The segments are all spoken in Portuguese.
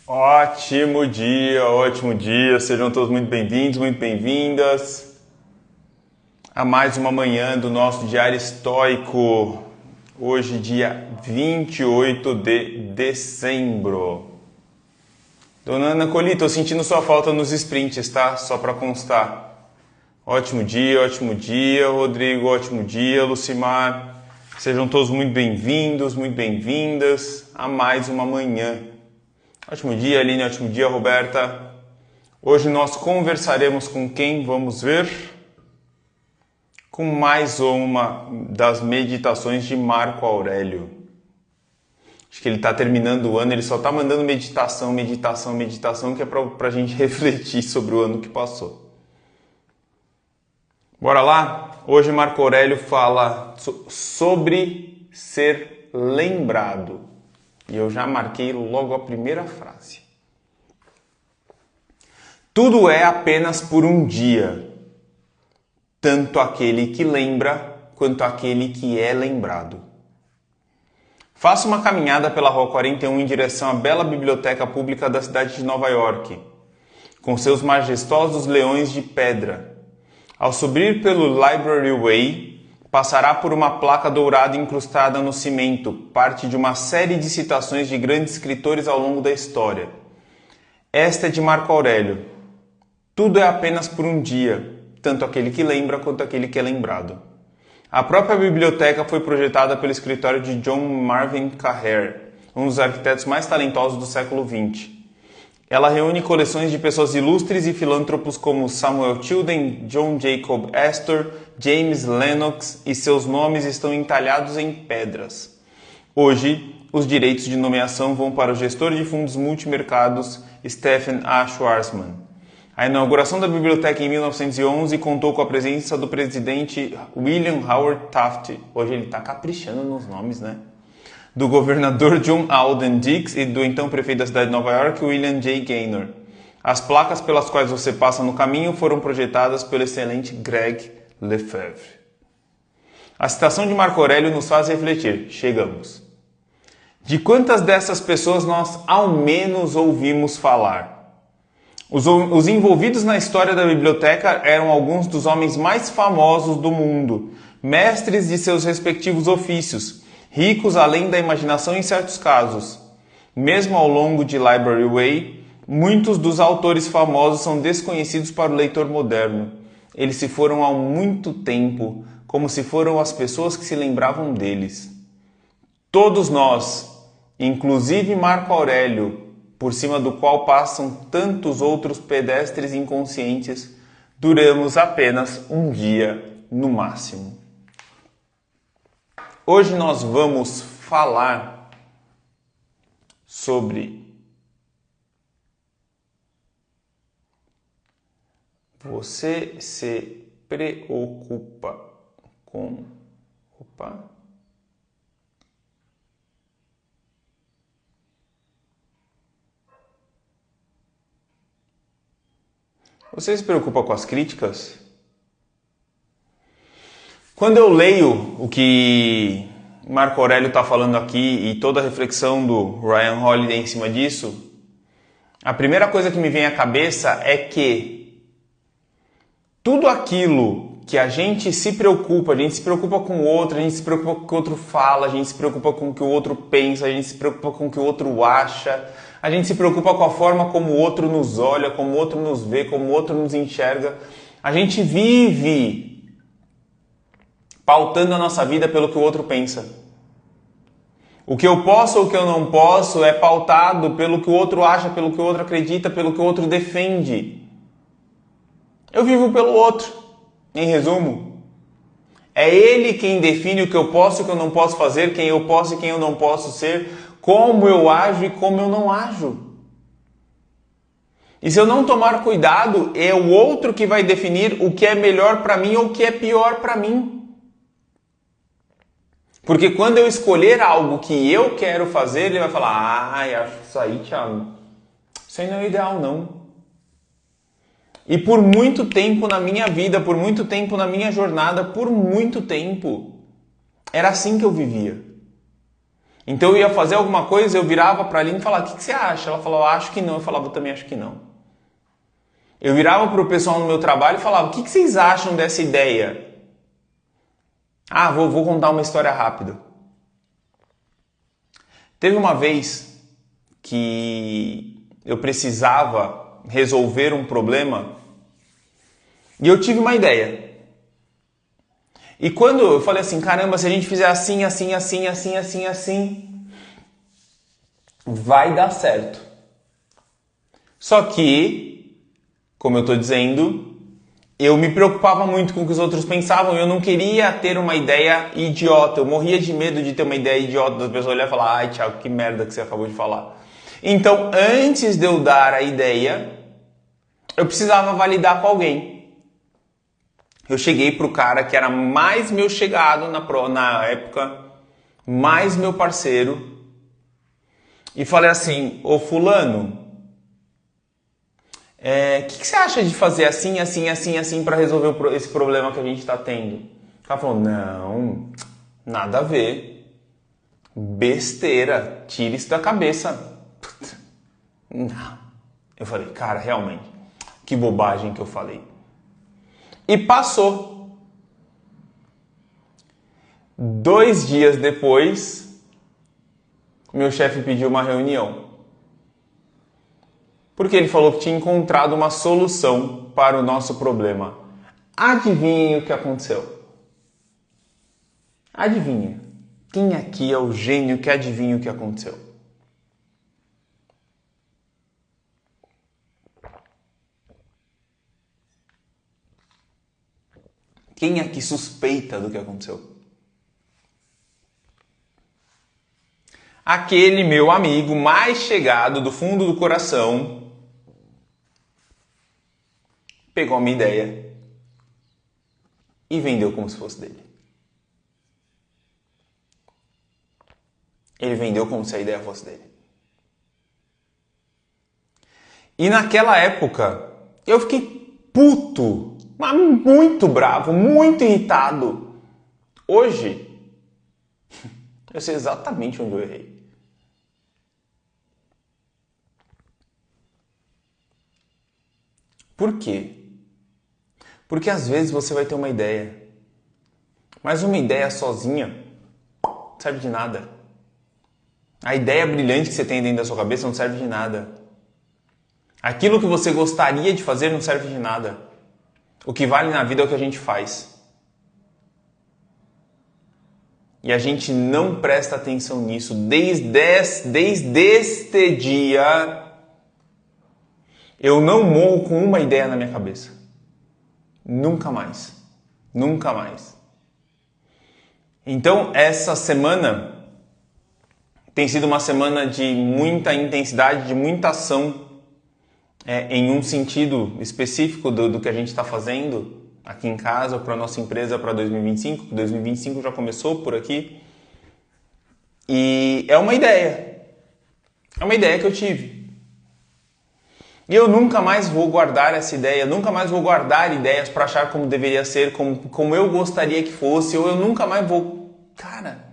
Ótimo dia, sejam todos muito bem-vindos, muito bem-vindas a mais uma manhã do nosso Diário Estoico, hoje dia 28 de dezembro. Dona Ana Coli, tô sentindo sua falta nos sprints, tá? Só para constar. Ótimo dia, Rodrigo, ótimo dia, Lucimar. Sejam todos muito bem-vindos, muito bem-vindas a mais uma manhã. Ótimo dia, Aline, ótimo dia, Roberta. Hoje nós conversaremos com quem? Vamos ver? Com mais uma das meditações de Marco Aurélio. Acho que ele está terminando o ano, ele só está mandando meditação, que é para a gente refletir sobre o ano que passou. Bora lá? Hoje Marco Aurélio fala sobre ser lembrado. E eu já marquei logo a primeira frase. Tudo é apenas por um dia, tanto aquele que lembra quanto aquele que é lembrado. Faça uma caminhada pela Rua 41 em direção à bela biblioteca pública da cidade de Nova York, com seus majestosos leões de pedra. Ao subir pelo Library Way, passará por uma placa dourada incrustada no cimento, parte de uma série de citações de grandes escritores ao longo da história. Esta é de Marco Aurélio. Tudo é apenas por um dia, tanto aquele que lembra quanto aquele que é lembrado. A própria biblioteca foi projetada pelo escritório de John Marvin Carher, um dos arquitetos mais talentosos do século XX. Ela reúne coleções de pessoas ilustres e filântropos como Samuel Tilden, John Jacob Astor, James Lennox, e seus nomes estão entalhados em pedras. Hoje, os direitos de nomeação vão para o gestor de fundos multimercados Stephen A. Schwarzman. A inauguração da biblioteca em 1911 contou com a presença do presidente William Howard Taft. Hoje ele está caprichando nos nomes, né? Do governador John Alden Dix e do então prefeito da cidade de Nova York, William J. Gaynor. As placas pelas quais você passa no caminho foram projetadas pelo excelente Greg Lefebvre. A citação de Marco Aurélio nos faz refletir. Chegamos. De quantas dessas pessoas nós ao menos ouvimos falar? Os envolvidos na história da biblioteca eram alguns dos homens mais famosos do mundo, mestres de seus respectivos ofícios, ricos além da imaginação em certos casos. Mesmo ao longo de Library Way, muitos dos autores famosos são desconhecidos para o leitor moderno. Eles se foram há muito tempo, como se foram as pessoas que se lembravam deles. Todos nós, inclusive Marco Aurélio, por cima do qual passam tantos outros pedestres inconscientes, duramos apenas um dia no máximo. Hoje nós vamos falar sobre você se preocupa com... Você se preocupa com as críticas? Quando eu leio o que Marco Aurélio está falando aqui e toda a reflexão do Ryan Holiday em cima disso, a primeira coisa que me vem à cabeça é que tudo aquilo que a gente se preocupa com o outro, a gente se preocupa com o que o outro fala, a gente se preocupa com o que o outro pensa, a gente se preocupa com o que o outro acha, a gente se preocupa com a forma como o outro nos olha, como o outro nos vê, como o outro nos enxerga. A gente vive pautando a nossa vida pelo que o outro pensa. O que eu posso ou o que eu não posso é pautado pelo que o outro acha, pelo que o outro acredita, pelo que o outro defende. Eu vivo pelo outro, em resumo. É ele quem define o que eu posso e o que eu não posso fazer, quem eu posso e quem eu não posso ser, como eu ajo e como eu não ajo. E se eu não tomar cuidado, é o outro que vai definir o que é melhor para mim ou o que é pior para mim. Porque quando eu escolher algo que eu quero fazer, ele vai falar: acho isso aí, Thiago, isso aí não é ideal, não. E por muito tempo na minha vida, por muito tempo na minha jornada, por muito tempo, era assim que eu vivia. Então eu ia fazer alguma coisa, eu virava para a Aline e falava, o que você acha? Ela falava, acho que não. Eu falava, eu também acho que não. Eu virava para o pessoal no meu trabalho e falava, o que vocês acham dessa ideia? Ah, vou contar uma história rápida. Teve uma vez que eu precisava resolver um problema e eu tive uma ideia. E quando eu falei assim, caramba, se a gente fizer assim, vai dar certo. Só que, como eu estou dizendo, eu me preocupava muito com o que os outros pensavam e eu não queria ter uma ideia idiota. Eu morria de medo de ter uma ideia idiota, das pessoas olharem e falar, ai, Thiago, que merda que você acabou de falar. Então, antes de eu dar a ideia, eu precisava validar com alguém. Eu cheguei pro cara que era mais meu chegado na época, mais meu parceiro, e falei assim, ô fulano, que você acha de fazer assim para resolver esse problema que a gente está tendo? O cara falou, não, nada a ver, besteira, tira isso da cabeça. Não. Eu falei, cara, realmente, que bobagem que eu falei. E passou. 2 dias depois, meu chefe pediu uma reunião. Porque ele falou que tinha encontrado uma solução para o nosso problema. Adivinhem o que aconteceu? Adivinha. Quem aqui é o gênio que adivinha o que aconteceu? Quem aqui suspeita do que aconteceu? Aquele meu amigo mais chegado do fundo do coração pegou a minha ideia e vendeu como se fosse dele. Ele vendeu como se a ideia fosse dele. E naquela época eu fiquei puto. Mas muito bravo, muito irritado. Hoje, eu sei exatamente onde eu errei. Por quê? Porque às vezes você vai ter uma ideia, mas uma ideia sozinha não serve de nada. A ideia brilhante que você tem dentro da sua cabeça não serve de nada. Aquilo que você gostaria de fazer não serve de nada. O que vale na vida é o que a gente faz. E a gente não presta atenção nisso. Desde este dia, eu não morro com uma ideia na minha cabeça. Nunca mais. Nunca mais. Então, essa semana tem sido uma semana de muita intensidade, de muita ação, em um sentido específico do que a gente está fazendo aqui em casa, para a nossa empresa, para 2025. 2025 já começou por aqui. E é uma ideia. É uma ideia que eu tive. E eu nunca mais vou guardar essa ideia, nunca mais vou guardar ideias para achar como deveria ser, como eu gostaria que fosse, ou eu nunca mais vou... Cara,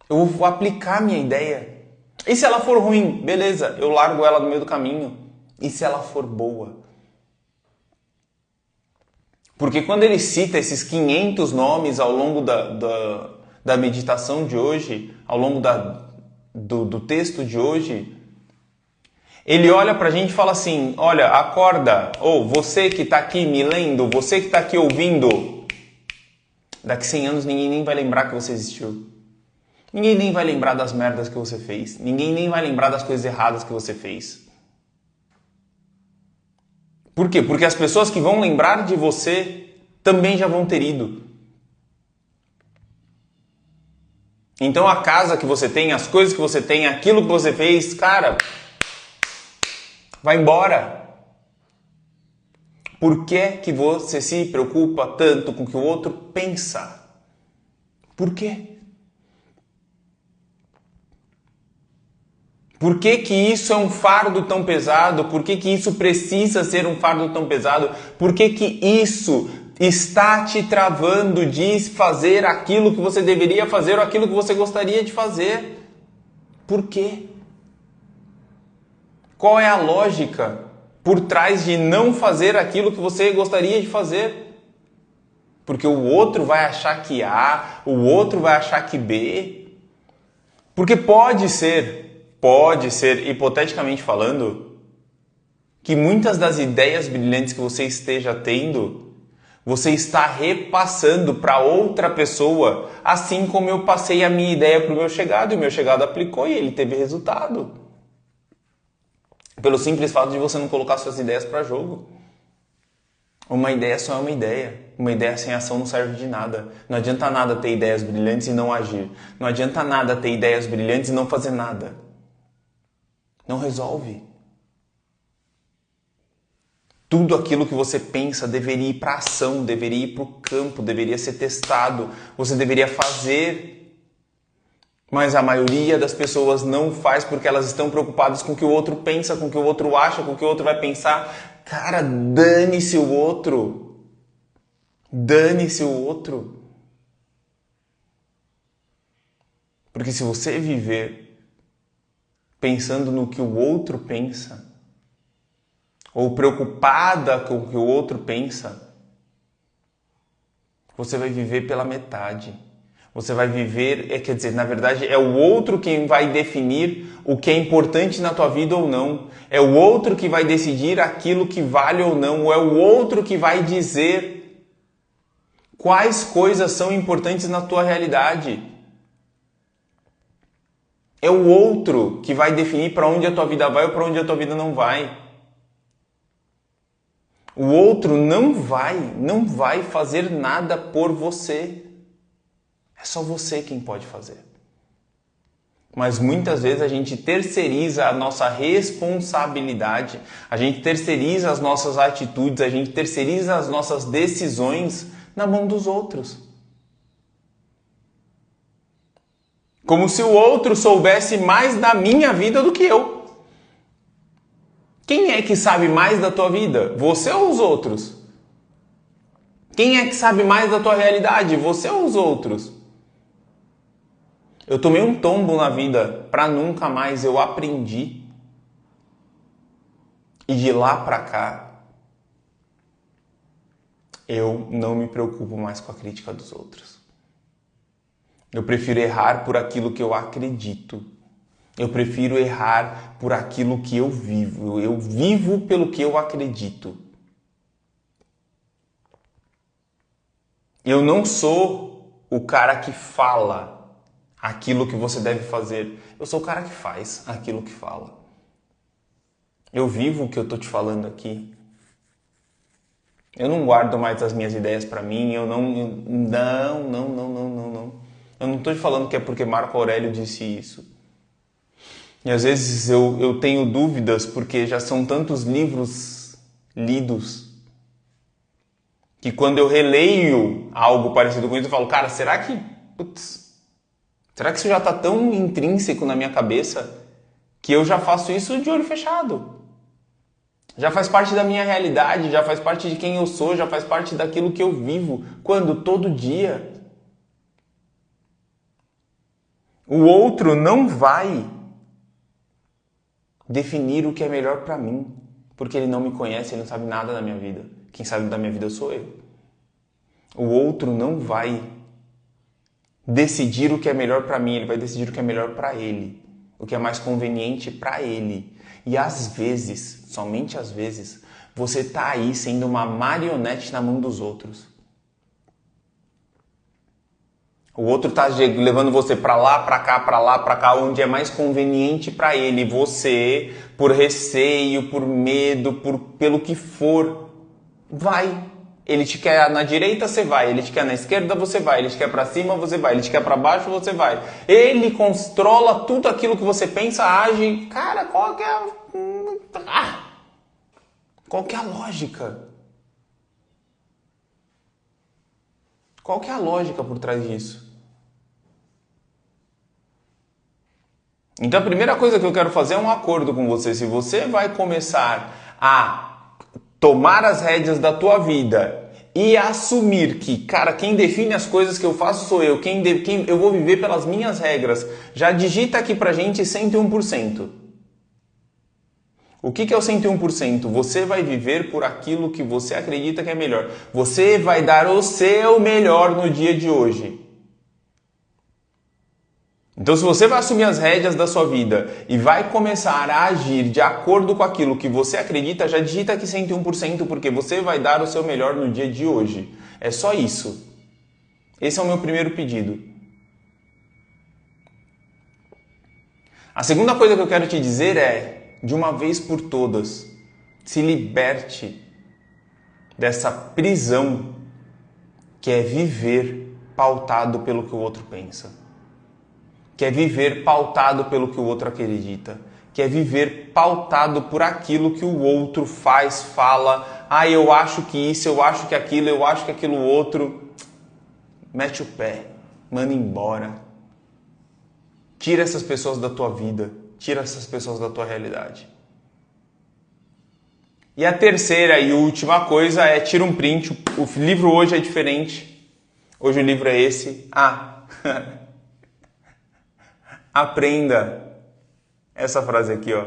eu vou aplicar minha ideia. E se ela for ruim, beleza, eu largo ela no meio do caminho. E se ela for boa? Porque quando ele cita esses 500 nomes ao longo da meditação de hoje, ao longo do texto de hoje, ele olha pra gente e fala assim, olha, acorda, ou você que tá aqui me lendo, você que tá aqui ouvindo, daqui 100 anos ninguém nem vai lembrar que você existiu. Ninguém nem vai lembrar das merdas que você fez. Ninguém nem vai lembrar das coisas erradas que você fez. Por quê? Porque as pessoas que vão lembrar de você também já vão ter ido. Então a casa que você tem, as coisas que você tem, aquilo que você fez, cara, vai embora. Por que você se preocupa tanto com o que o outro pensa? Por quê? Por que isso é um fardo tão pesado? Por que isso precisa ser um fardo tão pesado? Por que isso está te travando de fazer aquilo que você deveria fazer ou aquilo que você gostaria de fazer? Por quê? Qual é a lógica por trás de não fazer aquilo que você gostaria de fazer? Porque o outro vai achar que A, o outro vai achar que B. Porque pode ser, hipoteticamente falando, que muitas das ideias brilhantes que você esteja tendo, você está repassando para outra pessoa, assim como eu passei a minha ideia para o meu chegado, e o meu chegado aplicou e ele teve resultado. Pelo simples fato de você não colocar suas ideias para jogo. Uma ideia só é uma ideia. Uma ideia sem ação não serve de nada. Não adianta nada ter ideias brilhantes e não agir. Não adianta nada ter ideias brilhantes e não fazer nada. Não resolve. Tudo aquilo que você pensa deveria ir para a ação, deveria ir para o campo, deveria ser testado. Você deveria fazer. Mas a maioria das pessoas não faz porque elas estão preocupadas com o que o outro pensa, com o que o outro acha, com o que o outro vai pensar. Cara, dane-se o outro. Dane-se o outro. Porque se você viver pensando no que o outro pensa, ou preocupada com o que o outro pensa, você vai viver pela metade. Você vai viver, quer dizer, na verdade é o outro quem vai definir o que é importante na tua vida ou não. É o outro que vai decidir aquilo que vale ou não. Ou é o outro que vai dizer quais coisas são importantes na tua realidade. É o outro que vai definir para onde a tua vida vai ou para onde a tua vida não vai. O outro não vai fazer nada por você. É só você quem pode fazer. Mas muitas vezes a gente terceiriza a nossa responsabilidade, a gente terceiriza as nossas atitudes, a gente terceiriza as nossas decisões na mão dos outros. Como se o outro soubesse mais da minha vida do que eu. Quem é que sabe mais da tua vida? Você ou os outros? Quem é que sabe mais da tua realidade? Você ou os outros? Eu tomei um tombo na vida para nunca mais, eu aprendi. E de lá para cá, eu não me preocupo mais com a crítica dos outros. Eu prefiro errar por aquilo que eu acredito. Eu prefiro errar por aquilo que eu vivo. Eu vivo pelo que eu acredito. Eu não sou o cara que fala aquilo que você deve fazer. Eu sou o cara que faz aquilo que fala. Eu vivo o que eu tô te falando aqui. Eu não guardo mais as minhas ideias para mim. Eu não. Eu não tô te falando que é porque Marco Aurélio disse isso. E às vezes eu tenho dúvidas porque já são tantos livros lidos que quando eu releio algo parecido com isso eu falo, cara, será que isso já está tão intrínseco na minha cabeça que eu já faço isso de olho fechado? Já faz parte da minha realidade, já faz parte de quem eu sou, já faz parte daquilo que eu vivo. Quando? Todo dia. O outro não vai definir o que é melhor para mim, porque ele não me conhece, ele não sabe nada da minha vida. Quem sabe da minha vida sou eu. O outro não vai decidir o que é melhor para mim, ele vai decidir o que é melhor para ele, o que é mais conveniente para ele. E às vezes, somente às vezes, você tá aí sendo uma marionete na mão dos outros. O outro tá levando você para lá, para cá, onde é mais conveniente para ele. Você, por receio, por medo, pelo que for, vai. Ele te quer na direita, você vai. Ele te quer na esquerda, você vai. Ele te quer para cima, você vai. Ele te quer para baixo, você vai. Ele controla tudo aquilo que você pensa, age. Cara, qual que é a lógica? Qual que é a lógica por trás disso? Então a primeira coisa que eu quero fazer é um acordo com você. Se você vai começar a tomar as rédeas da tua vida e assumir que, cara, quem define as coisas que eu faço sou eu, quem eu vou viver pelas minhas regras. Já digita aqui pra gente 101%. O que é o 101%? Você vai viver por aquilo que você acredita que é melhor. Você vai dar o seu melhor no dia de hoje. Então, se você vai assumir as rédeas da sua vida e vai começar a agir de acordo com aquilo que você acredita, já digita aqui 101%, porque você vai dar o seu melhor no dia de hoje. É só isso. Esse é o meu primeiro pedido. A segunda coisa que eu quero te dizer é, de uma vez por todas, se liberte dessa prisão que é viver pautado pelo que o outro pensa. Que é viver pautado pelo que o outro acredita. Que é viver pautado por aquilo que o outro faz, fala. Ah, eu acho que isso, eu acho que aquilo, eu acho que aquilo outro. Mete o pé, manda embora. Tira essas pessoas da tua vida. Tira essas pessoas da tua realidade. E a terceira e última coisa é tira um print. O livro hoje é diferente. Hoje o livro é esse. Aprenda essa frase aqui, ó.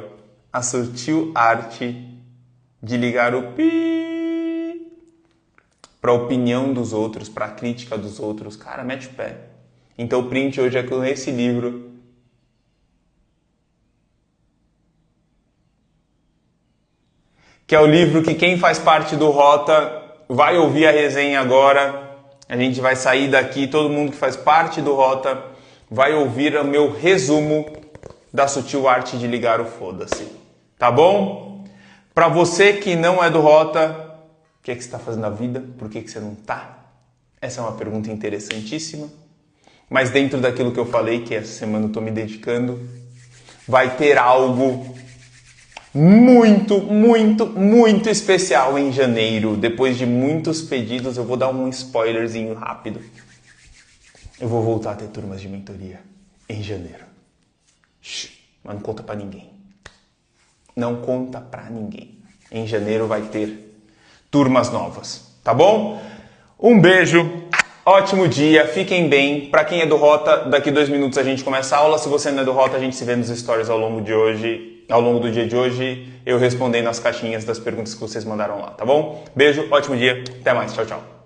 A sutil arte de ligar o pi para a opinião dos outros, para a crítica dos outros. Cara, mete o pé. Então o print hoje é com esse livro. Que é o livro que quem faz parte do Rota vai ouvir a resenha agora. A gente vai sair daqui, todo mundo que faz parte do Rota vai ouvir o meu resumo da sutil arte de ligar o foda-se. Tá bom? Para você que não é do Rota, o que você está fazendo na vida? Por que você não tá? Essa é uma pergunta interessantíssima. Mas dentro daquilo que eu falei, que essa semana eu estou me dedicando, vai ter algo muito, muito, muito especial em janeiro. Depois de muitos pedidos, eu vou dar um spoilerzinho rápido. Eu vou voltar a ter turmas de mentoria em janeiro. Mas não conta pra ninguém. Não conta pra ninguém. Em janeiro vai ter turmas novas, tá bom? Um beijo, ótimo dia, fiquem bem. Pra quem é do Rota, daqui 2 minutos a gente começa a aula. Se você não é do Rota, a gente se vê nos stories ao longo do dia de hoje, eu respondendo as caixinhas das perguntas que vocês mandaram lá, tá bom? Beijo, ótimo dia, até mais, tchau, tchau.